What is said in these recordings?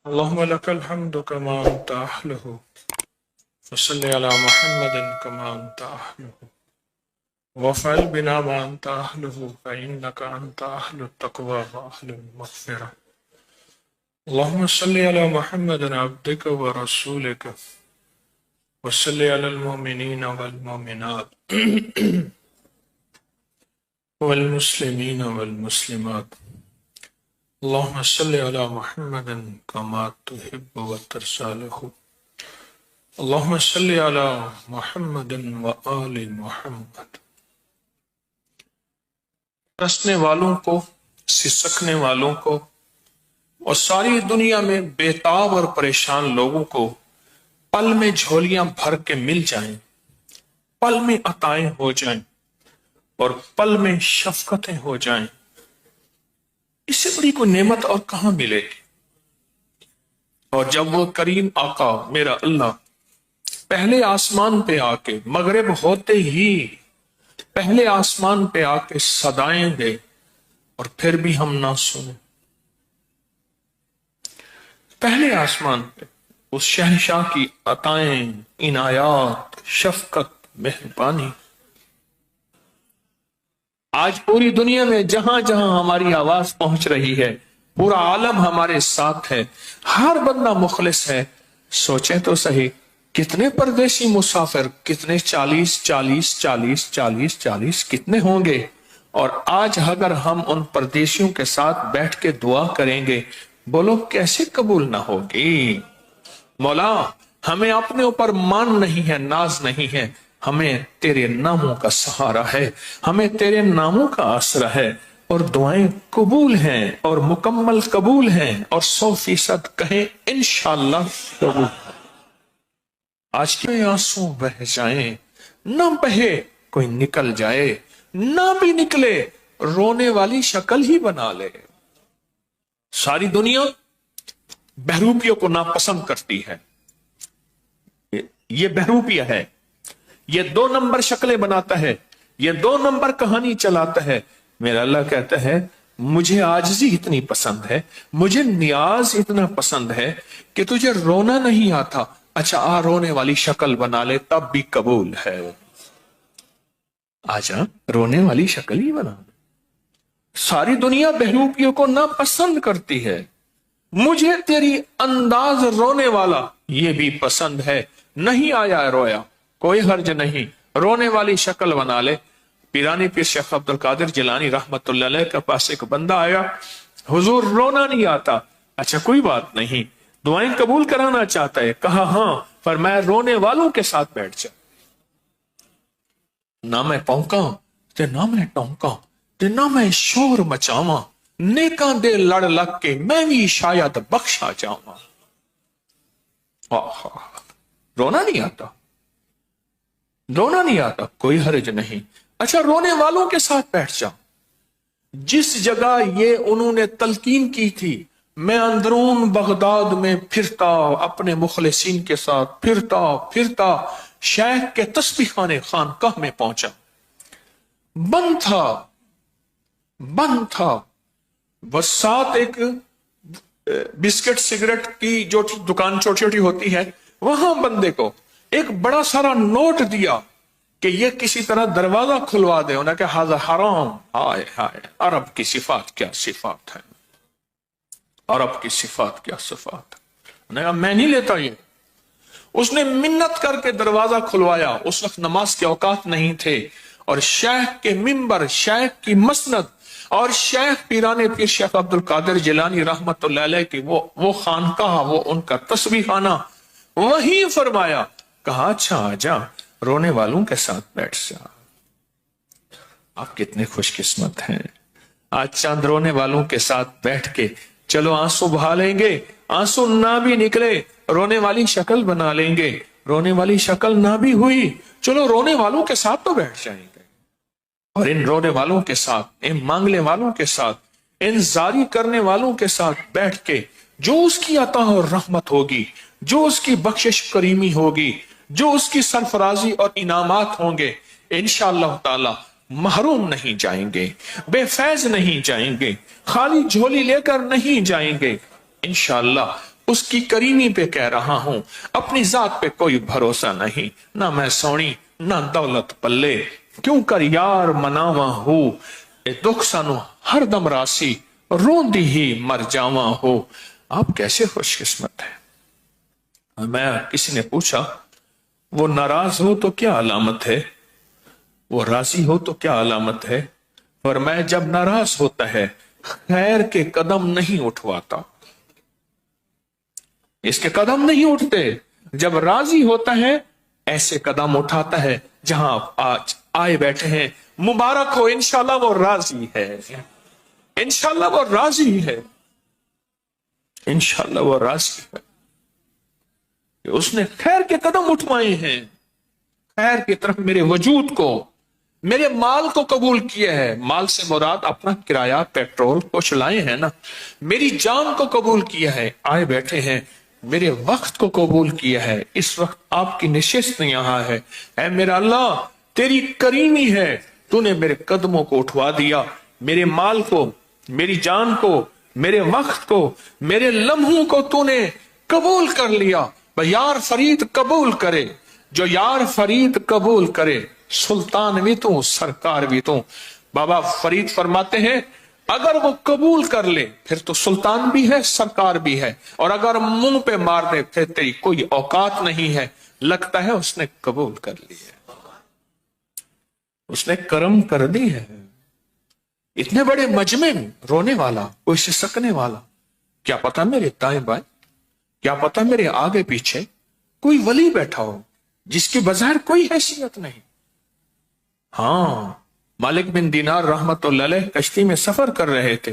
اللهم لك الحمد كما أنت أهله وصل على محمد كما أنت أهله وافعل بنا ما أنت أهله فإنك أنت أهل التقوى وأهل المغفرة. اللهم صل على محمد عبدك ورسولك وصل على المؤمنين والمؤمنات والمسلمين والمسلمات. اللهم صل على محمد كما تحب وترضى له. اللهم صل على محمد وآل محمد. ترسنے والوں کو، سسکنے والوں کو اور ساری دنیا میں بےتاب اور پریشان لوگوں کو پل میں جھولیاں بھر کے مل جائیں، پل میں عطائیں ہو جائیں اور پل میں شفقتیں ہو جائیں، اس سے بڑی کوئی نعمت اور کہاں ملے گی؟ اور جب وہ کریم آقا میرا اللہ پہلے آسمان پہ آ کے مغرب ہوتے ہی پہلے آسمان پہ آ کے صدائیں دے اور پھر بھی ہم نہ سنیں، پہلے آسمان پہ اس شہنشاہ کی عطائیں، عنایات، شفقت، مہربانی آج پوری دنیا میں جہاں جہاں ہماری آواز پہنچ رہی ہے، پورا عالم ہمارے ساتھ ہے، ہر بندہ مخلص ہے۔ سوچیں تو صحیح، کتنے پردیسی مسافر، کتنے 40 کتنے ہوں گے؟ اور آج اگر ہم ان پردیسیوں کے ساتھ بیٹھ کے دعا کریں گے، بولو کیسے قبول نہ ہوگی؟ مولا ہمیں اپنے اوپر مان نہیں ہے، ناز نہیں ہے، ہمیں تیرے ناموں کا سہارا ہے، ہمیں تیرے ناموں کا آسرا ہے، اور دعائیں قبول ہیں اور مکمل قبول ہیں، اور 100% کہیں انشاءاللہ قبول۔ آج کے آنسو بہ جائیں، نہ بہے کوئی نکل جائے، نہ بھی نکلے رونے والی شکل ہی بنا لے۔ ساری دنیا بہروپیوں کو ناپسند کرتی ہے، یہ بہروپیہ ہے، یہ 2 نمبر شکلیں بناتا ہے، یہ 2 نمبر کہانی چلاتا ہے۔ میرا اللہ کہتا ہے مجھے عاجزی اتنی پسند ہے، مجھے نیاز اتنا پسند ہے کہ تجھے رونا نہیں آتا، اچھا آ رونے والی شکل بنا لے تب بھی قبول ہے۔ آجا رونے والی شکل ہی بنا لے۔ ساری دنیا بہروپیوں کو ناپسند کرتی ہے، مجھے تیری انداز رونے والا یہ بھی پسند ہے، نہیں آیا رویا کوئی حرج نہیں، رونے والی شکل بنا لے۔ پیرانی پیر شیخ عبد القادر جیلانی رحمت اللہ علیہ کے پاس ایک بندہ آیا، حضور رونا نہیں آتا، اچھا کوئی بات نہیں، دعائیں قبول کرانا چاہتا ہے، کہا ہاں، فرمایا رونے والوں کے ساتھ بیٹھ جا، نہ میں پونکاں تے نہ میں ٹونکاں تے نہ میں شور مچاواں، نیکاں دے لڑ لگ کے میں بھی شاید بخشا جاواں۔ رونا نہیں آتا، رونا نہیں آتا کوئی حرج نہیں، اچھا رونے والوں کے ساتھ بیٹھ جا۔ جس جگہ یہ انہوں نے تلقین کی تھی، میں اندرون بغداد میں پھرتا، اپنے مخلصین کے ساتھ پھرتا شیخ کے تسبیح خانے خانقاہ میں پہنچا، بند تھا، بس ساتھ ایک بسکٹ سگریٹ کی جو دکان چھوٹی چھوٹی ہوتی ہے، وہاں بندے کو ایک بڑا سارا نوٹ دیا کہ یہ کسی طرح دروازہ کھلوا دے۔ انہوں نے کہا ہذا حرام، ہائے ہائے، عرب کی صفات کیا صفات ہے، عرب کی صفات کیا صفات ہے۔ انہوں نے کہا میں نہیں لیتا یہ۔ اس نے منت کر کے دروازہ کھلوایا، اس وقت نماز کے اوقات نہیں تھے، اور شیخ کے منبر، شیخ کی مسند اور شیخ پیرانے پیر شیخ عبد القادر جیلانی رحمت اللہ علیہ کی وہ خانقاہ، وہ ان کا تسبیح خانہ، وہیں فرمایا، کہا اچھا آجا رونے والوں کے ساتھ بیٹھ جا۔ آپ کتنے خوش قسمت ہیں، آج چاند رونے والوں کے ساتھ بیٹھ کے چلو آنسو بہا لیں گے، آنسو نہ بھی نکلے رونے والی شکل بنا لیں گے، رونے والی شکل نہ بھی ہوئی چلو رونے والوں کے ساتھ تو بیٹھ جائیں گے، اور ان رونے والوں کے ساتھ، ان مانگنے والوں کے ساتھ، ان زاری کرنے والوں کے ساتھ بیٹھ کے جو اس کی عطا اور رحمت ہوگی، جو اس کی بخشش کریمی ہوگی، جو اس کی سرفرازی اور انعامات ہوں گے، انشاءاللہ تعالی محروم نہیں جائیں گے، بے فیض نہیں جائیں گے، خالی جھولی لے کر نہیں جائیں گے، انشاءاللہ اس کی کریمی پہ کہہ رہا ہوں، اپنی ذات پہ کوئی بھروسہ نہیں، نہ میں سونی نہ دولت پلے، کیوں کر یار مناواں ہو، اے دکھ سانو ہر دم راسی، روندی ہی مر جاواں ہو۔ آپ کیسے خوش قسمت ہیں۔ میں کسی نے پوچھا وہ ناراض ہو تو کیا علامت ہے، وہ راضی ہو تو کیا علامت ہے؟ فرمایا جب ناراض ہوتا ہے خیر کے قدم نہیں اٹھواتا، اس کے قدم نہیں اٹھتے، جب راضی ہوتا ہے ایسے قدم اٹھاتا ہے جہاں آج آئے بیٹھے ہیں، مبارک ہو، انشاءاللہ وہ راضی ہے، انشاءاللہ وہ راضی ہے، انشاءاللہ وہ راضی ہے کہ اس نے خیر کے قدم اٹھوائے ہیں، خیر کی طرف میرے وجود کو، میرے مال کو قبول کیا ہے۔ مال سے مراد اپنا کرایہ پیٹرول کچھ لائے ہیں نا، میری جان کو قبول کیا ہے، آئے بیٹھے ہیں، میرے وقت کو قبول کیا ہے، اس وقت آپ کی نشست یہاں ہے۔ اے میرا اللہ تیری کریمی ہے، تو نے میرے قدموں کو اٹھوا دیا، میرے مال کو، میری جان کو، میرے وقت کو، میرے لمحوں کو تو نے قبول کر لیا۔ یار فرید قبول کرے، جو یار فرید قبول کرے، سلطان بھی تو سرکار بھی تو۔ بابا فرید فرماتے ہیں اگر وہ قبول کر لے پھر تو سلطان بھی ہے، سرکار بھی ہے، اور اگر منہ پہ مار دے پھر تیری کوئی اوقات نہیں ہے۔ لگتا ہے اس نے قبول کر لی ہے، اس نے کرم کر دی ہے۔ اتنے بڑے مجمع میں رونے والا، کوئی سسکنے والا، کیا پتا میرے دائیں بائیں، کیا پتا میرے آگے پیچھے کوئی ولی بیٹھا ہو جس کی بظاہر کوئی حیثیت نہیں۔ ہاں مالک بن دینار رحمت اللہ علیہ کشتی میں سفر کر رہے تھے،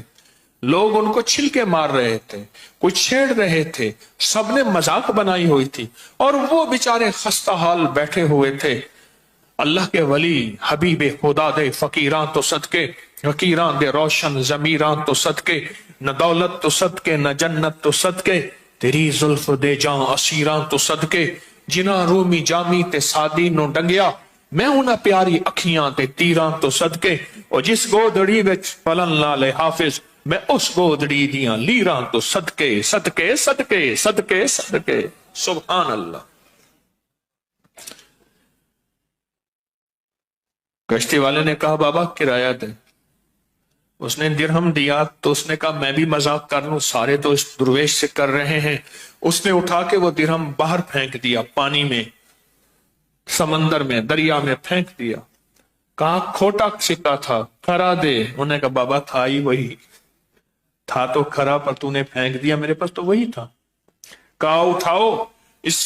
لوگ ان کو چھلکے مار رہے تھے، کوئی چھیڑ رہے تھے، سب نے مذاق بنائی ہوئی تھی، اور وہ بیچارے خستہ حال بیٹھے ہوئے تھے۔ اللہ کے ولی حبیب خدا دے فقیراں تو صدقے، فقیراں دے روشن ضمیراں تو صدقے، نہ دولت تو صدقے نہ جنت تو صدقے، تیری زلف دے جاں اسیراں تو صدقے، جنہ رومی جامی تے سادی نو ڈنگیا، میں انہاں پیاری اکھیاں تے تیراں تو صدقے، اور جس گودڑی وچ پلن لالے حافظ، میں اس گودڑی دیاں لیراں تو صدقے، صدقے صدقے صدقے صدقے۔ سبحان اللہ۔ کشتی والے نے کہا بابا کرایہ دے، اس نے درہم دیا تو اس نے کہا میں بھی مذاق کر لوں، سارے تو اس درویش سے کر رہے ہیں۔ اس نے اٹھا کے وہ درہم باہر پھینک دیا، پانی میں، سمندر میں، دریا میں پھینک دیا۔ کہا کھوٹا سکہ تھا، کھرا دے۔ انہوں نے کہا بابا تھا ہی وہی، تھا تو کھرا پر تو نے پھینک دیا، میرے پاس تو وہی تھا۔ کہا اٹھاؤ اس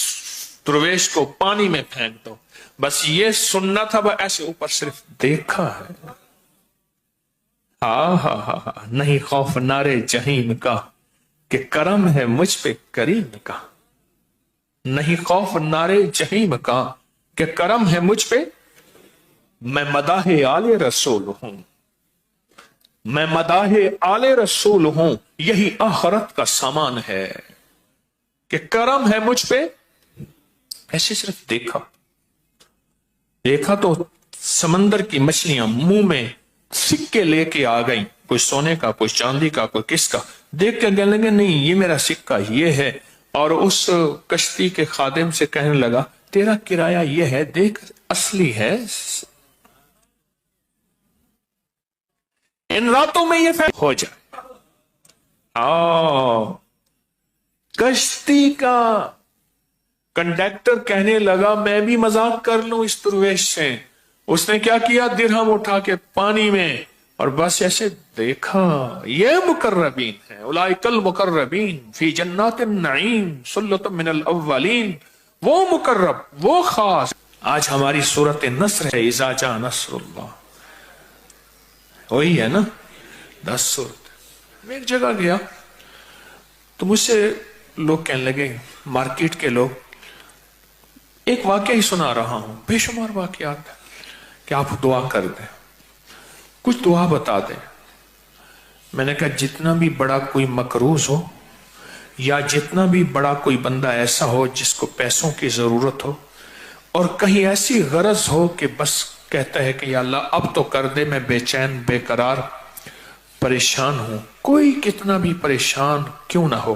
درویش کو پانی میں پھینک دو۔ بس یہ سننا تھا، وہ ایسے اوپر صرف دیکھا ہے۔ ہاں ہاں ہاں ہاں، نہیں خوف نارے جہیم کا کہ کرم ہے مجھ پہ کریم کا، نہیں خوف نارے جہیم کا کہ کرم ہے مجھ پہ، میں مداح آل رسول ہوں، میں مداح آل رسول ہوں، یہی آخرت کا سامان ہے کہ کرم ہے مجھ پہ۔ ایسے صرف دیکھا، دیکھا تو سمندر کی مچھلیاں منہ میں سکے لے کے آ گئیں، کوئی سونے کا، کوئی چاندی کا، کوئی کس کا۔ دیکھ کے کہنے لگے نہیں یہ میرا سکہ یہ ہے، اور اس کشتی کے خادم سے کہنے لگا تیرا کرایہ یہ ہے، دیکھ اصلی ہے۔ ان راتوں میں یہ فیصلہ ہو جائے۔ کشتی کا کنڈکٹر کہنے لگا میں بھی مذاق کر لوں اس درویش سے۔ اس نے کیا کیا، درہم اٹھا کے پانی میں، اور بس ایسے دیکھا، یہ مقربین ہیں، اولئک المقربین فی جنات النعیم ثلۃ من الاولین، وہ مقرب، وہ خاص۔ آج ہماری سورۃ نصر ہے، اذا جاء نصر اللہ، وہی ہے نا 10 سورت۔ میں ایک جگہ گیا تو مجھ سے لوگ کہنے لگے، مارکیٹ کے لوگ، ایک واقعہ ہی سنا رہا ہوں، بے شمار واقعات کہ آپ دعا کر دیں، کچھ دعا بتا دیں۔ میں نے کہا جتنا بھی بڑا کوئی مقروض ہو، یا جتنا بھی بڑا کوئی بندہ ایسا ہو جس کو پیسوں کی ضرورت ہو، اور کہیں ایسی غرض ہو کہ بس کہتا ہے کہ یا اللہ اب تو کر دے، میں بے چین بے قرار پریشان ہوں، کوئی کتنا بھی پریشان کیوں نہ ہو،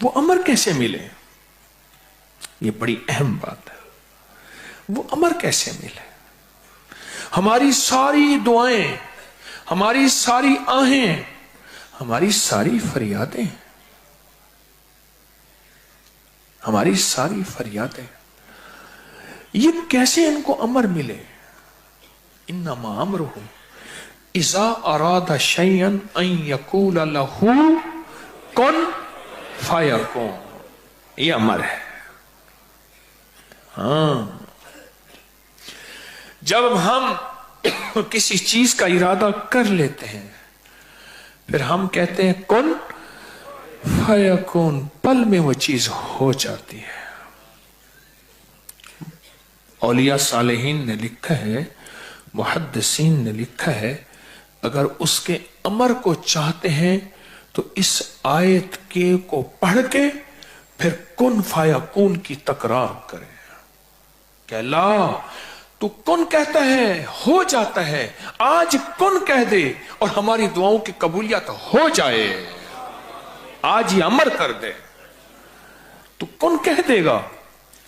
وہ امر کیسے ملے؟ یہ بڑی اہم بات ہے. وہ امر کیسے ملے؟ ہماری ساری دعائیں، ہماری ساری آہیں، ہماری ساری فریادیں، ہماری ساری فریادیں، یہ کیسے ان کو امر ملے؟ انما امرہ اذا اراد شیئا ان یقول لہ کن فیکون. یہ امر ہے. ہاں، جب ہم کسی چیز کا ارادہ کر لیتے ہیں پھر ہم کہتے ہیں کن فیکون، پل میں وہ چیز ہو جاتی ہے. اولیاء صالحین نے لکھا ہے، محدثین نے لکھا ہے، اگر اس کے امر کو چاہتے ہیں تو اس آیت کے کو پڑھ کے پھر کن فیکون کی تکرار کریں کہ اللہ تو کن کہتا ہے ہو جاتا ہے، آج کن کہہ دے اور ہماری دعاؤں کی قبولیت ہو جائے. آج یہ امر کر دے تو کن کہہ دے گا.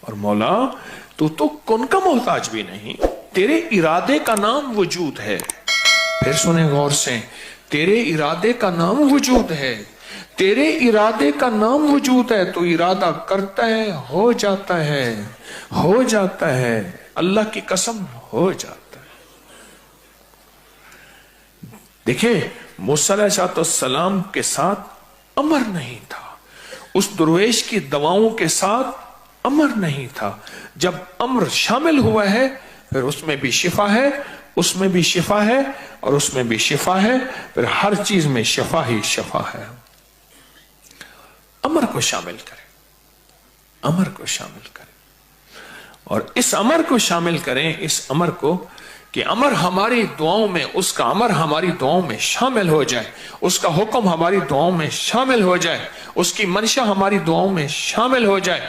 اور مولا تو کن کا محتاج بھی نہیں، تیرے ارادے کا نام وجود ہے. پھر سنیں غور سے، تیرے ارادے کا نام وجود ہے، تیرے ارادے کا نام وجود ہے. تو ارادہ کرتا ہے ہو جاتا ہے، ہو جاتا ہے. اللہ کی قسم ہو جاتا ہے. دیکھیں موسیٰ علیہ السلام کے ساتھ امر نہیں تھا، اس درویش کی دواؤں کے ساتھ امر نہیں تھا. جب امر شامل ہوا ہے پھر اس میں بھی شفا ہے، اس میں بھی شفا ہے، اور اس میں بھی شفا ہے. پھر ہر چیز میں شفا ہی شفا ہے. امر کو شامل کریں، امر کو شامل کریں، اور اس امر کو شامل کریں، اس امر کو کہ امر ہماری دعاؤں میں، اس کا امر ہماری دعاؤں میں شامل ہو جائے، اس کا حکم ہماری دعاؤں میں شامل ہو جائے، اس کی منشا ہماری دعاؤں میں شامل ہو جائے.